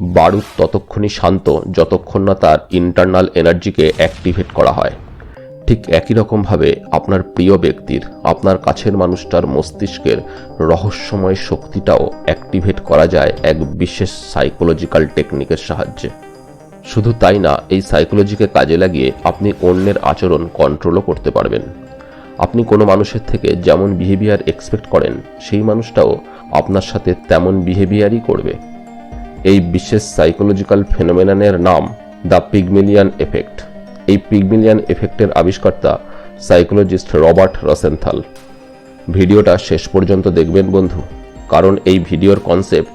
বারুদ ততক্ষণই শান্ত যতক্ষণ না তার ইন্টারনাল এনার্জিকে অ্যাক্টিভেট করা হয়। ঠিক একই রকমভাবে আপনার প্রিয় ব্যক্তির, আপনার কাছের মানুষটার মস্তিষ্কের রহস্যময় শক্তিটাও অ্যাক্টিভেট করা যায় এক বিশেষ সাইকোলজিক্যাল টেকনিকের সাহায্যে। শুধু তাই না, এই সাইকোলজিকে কাজে লাগিয়ে আপনি অন্যের আচরণ কন্ট্রোলও করতে পারবেন। আপনি কোনো মানুষের থেকে যেমন বিহেভিয়ার এক্সপেক্ট করেন, সেই মানুষটাও আপনার সাথে তেমন বিহেভিয়ারই করবে। এই বিশেষ সাইকোলজিক্যাল ফেনোমেননের নাম দ্য পিগমেলিয়ান এফেক্ট। এই পিগমেলিয়ান এফেক্টের আবিষ্কর্তা সাইকোলজিস্ট রবার্ট রসেনথাল। ভিডিওটা শেষ পর্যন্ত দেখবেন বন্ধু, কারণ এই ভিডিওর কনসেপ্ট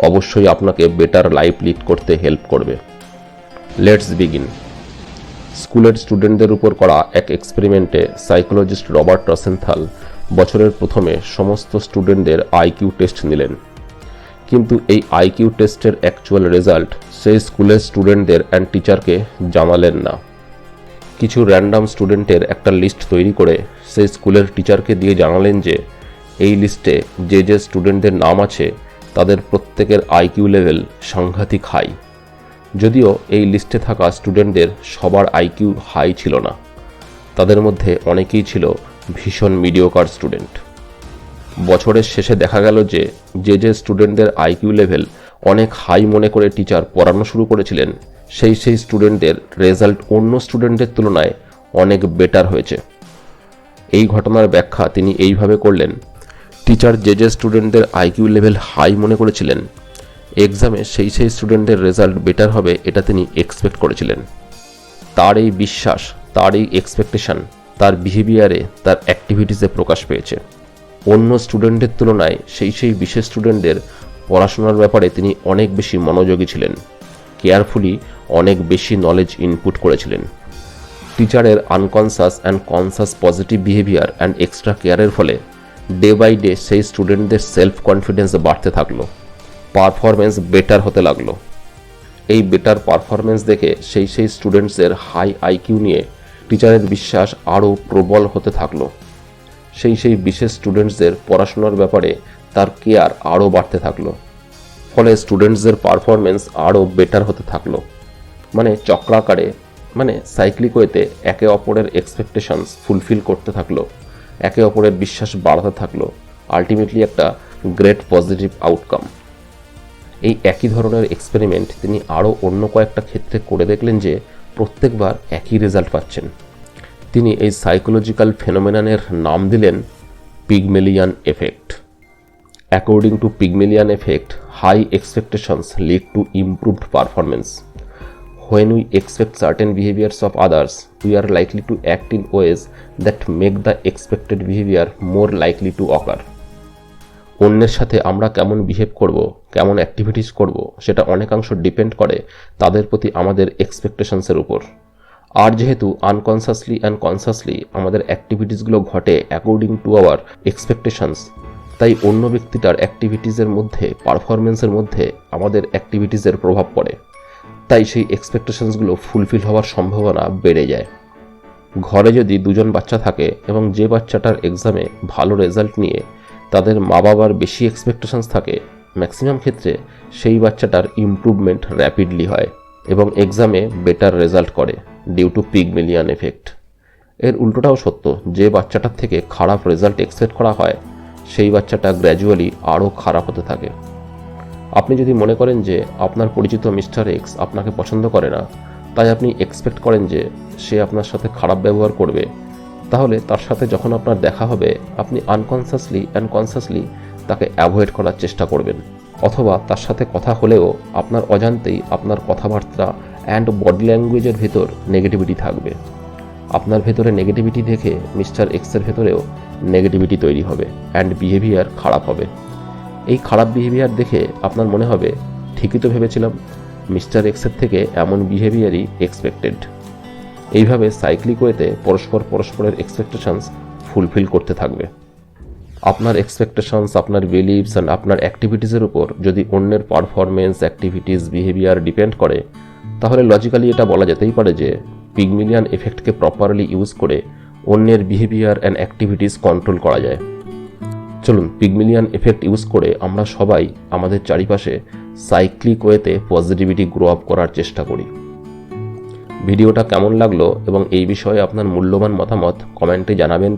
অবশ্যই আপনাকে বেটার লাইফ লিড করতে হেল্প করবে। Let's begin. স্কুলের স্টুডেন্টদের উপর করা এক এক্সপেরিমেন্টে সাইকোলজিস্ট রবার্ট রসেনথাল বছরের প্রথমে সমস্ত স্টুডেন্টদের আইকিউ টেস্ট নিলেন। কিন্তু এই আইকিউ টেস্টের অ্যাকচুয়াল রেজাল্ট সেই স্কুলের স্টুডেন্টদের অ্যান্ড টিচারকে জানালেন না। কিছু র্যান্ডাম স্টুডেন্টের একটা লিস্ট তৈরি করে সেই স্কুলের টিচারকে দিয়ে জানালেন যে এই লিস্টে যে যে স্টুডেন্টদের নাম আছে তাদের প্রত্যেকের আইকিউ লেভেল সাংঘাতিক হাই। যদিও এই লিস্টে থাকা স্টুডেন্টদের সবার আইকিউ হাই ছিল না, তাদের মধ্যে অনেকেই ছিল ভীষণ মিডিওকার স্টুডেন্ট। বছরের শেষে দেখা গেল যে যে স্টুডেন্টদের আইকিউ লেভেল অনেক হাই মনে করে টিচার পড়ানো শুরু করেছিলেন, সেই স্টুডেন্টদের রেজাল্ট অন্য স্টুডেন্টদের তুলনায় অনেক বেটার হয়েছে। এই ঘটনার ব্যাখ্যা তিনি এইভাবে করলেন, টিচার যে স্টুডেন্টদের আইকিউ লেভেল হাই মনে করেছিলেন, এক্সামে সেই স্টুডেন্টের রেজাল্ট বেটার হবে এটা তিনি এক্সপেক্ট করেছিলেন। তার এই বিশ্বাস, তার এই এক্সপেকটেশন তার বিহেভিয়ারে, তার অ্যাক্টিভিটিসে প্রকাশ পেয়েছে। অন্য স্টুডেন্টের তুলনায় সেই বিশেষ স্টুডেন্টদের পড়াশোনার ব্যাপারে তিনি অনেক বেশি মনোযোগী ছিলেন, কেয়ারফুলি অনেক বেশি নলেজ ইনপুট করেছিলেন। টিচারের unconscious and conscious positive behaviour and extra কেয়ারের ফলে ডে বাই ডে সেই স্টুডেন্টদের সেলফ কনফিডেন্স বাড়তে থাকলো, পারফরমেন্স বেটার হতে লাগলো। এই বেটার পারফরমেন্স দেখে সেই স্টুডেন্টসদের হাই আইকিউ নিয়ে টিচারের বিশ্বাস আরও প্রবল হতে থাকলো। সেই বিশেষ স্টুডেন্টসদের পড়াশোনার ব্যাপারে তার কেয়ার আরও বাড়তে থাকলো। ফলে স্টুডেন্টসদের পারফরমেন্স আরও বেটার হতে থাকলো। মানে চক্রাকারে, মানে সাইক্লিক ওয়েতে একে অপরের এক্সপেকটেশনস ফুলফিল করতে থাকলো, একে অপরের বিশ্বাস বাড়াতে থাকলো, আলটিমেটলি একটা গ্রেট পজিটিভ আউটকাম। এই একই ধরনের এক্সপেরিমেন্ট তিনি আরও অন্য কয়েকটা ক্ষেত্রে করে দেখলেন যে প্রত্যেকবার একই রেজাল্ট পাচ্ছেন। তিনি এই সাইকোলজিক্যাল ফেনোমেননের নাম দিলেন Pygmalion effect. According to Pygmalion effect, high expectations lead to improved performance. When we expect certain behaviors of others, we are likely to act in ways that make the expected behavior more likely to occur. অন্যের সাথে আমরা কেমন behave করব, কেমন activities করব, সেটা অনেকাংশ depend করে তাদের প্রতি আমাদের এক্সপেকটেশনসের উপর। আর যেহেতু আনকনসাসলি অ্যান্ড কনসাসলি আমাদের অ্যাক্টিভিটিসগুলো ঘটে অ্যাকর্ডিং টু আওয়ার এক্সপেকটেশনস, তাই অন্য ব্যক্তিটার অ্যাক্টিভিটিসের মধ্যে, পারফরমেন্সের মধ্যে আমাদের অ্যাক্টিভিটিসের প্রভাব পড়ে। তাই সেই এক্সপেকটেশনসগুলো ফুলফিল হওয়ার সম্ভাবনা বেড়ে যায়। ঘরে যদি দুজন বাচ্চা থাকে এবং যে বাচ্চাটার এক্সামে ভালো রেজাল্ট নিয়ে তাদের মা বাবার বেশি এক্সপেকটেশনস থাকে, ম্যাক্সিমাম ক্ষেত্রে সেই বাচ্চাটার ইমপ্রুভমেন্ট র্যাপিডলি হয় এবং এক্সামে বেটার রেজাল্ট করে ডিউ টু পিগমেলিয়ান এফেক্ট। এর উল্টোটাও সত্য, যে বাচ্চাটার থেকে খারাপ রেজাল্ট এক্সপেক্ট করা হয় সেই বাচ্চাটা গ্র্যাজুয়ালি আরও খারাপ হতে থাকে। আপনি যদি মনে করেন যে আপনার পরিচিত মিস্টার এক্স আপনাকে পছন্দ করে না, তাই আপনি এক্সপেক্ট করেন যে সে আপনার সাথে খারাপ ব্যবহার করবে, তাহলে তার সাথে যখন আপনার দেখা হবে আপনি আনকনসাসলি অ্যান্ড কনসাসলি তাকে অ্যাভয়েড করার চেষ্টা করবেন। অথবা তার সাথে কথা হলেও আপনার অজান্তেই আপনার কথাবার্তা অ্যান্ড বডি ল্যাঙ্গুয়েজের ভেতর নেগেটিভিটি থাকবে। আপনার ভেতরে নেগেটিভিটি দেখে মিস্টার এক্সের ভেতরেও নেগেটিভিটি তৈরি হবে অ্যান্ড বিহেভিয়ার খারাপ হবে। এই খারাপ বিহেভিয়ার দেখে আপনার মনে হবে, ঠিকই তো ভেবেছিলাম, মিস্টার এক্সের থেকে এমন বিহেভিয়ারই এক্সপেক্টেড। এইভাবে সাইক্লিক ওয়েতে পরস্পরের এক্সপেকটেশনস ফুলফিল করতে থাকবে। আপনার এক্সপেকটেশনস, আপনার বিলিভস অ্যান্ড আপনার অ্যাক্টিভিটিসের উপর যদি অন্যের পারফরমেন্স, অ্যাক্টিভিটিস, বিহেভিয়ার ডিপেন্ড করে, তাহলে লজিক্যালি এটা বলা যেতেই পারে যে পিগমেলিয়ান এফেক্টকে প্রপারলি ইউজ করে অন্যের বিহেভিয়ার অ্যান্ড অ্যাক্টিভিটিস কন্ট্রোল করা যায়। চলুন পিগমিলিয়ন এফেক্ট ইউজ করে আমরা সবাই আমাদের চারিপাশে সাইক্লিক ওয়েতে পজিটিভিটি গ্রো আপ করার চেষ্টা করি। ভিডিওটা কেমন লাগলো এবং এই বিষয়ে আপনার মূল্যবান মতামত কমেন্টে জানাবেন।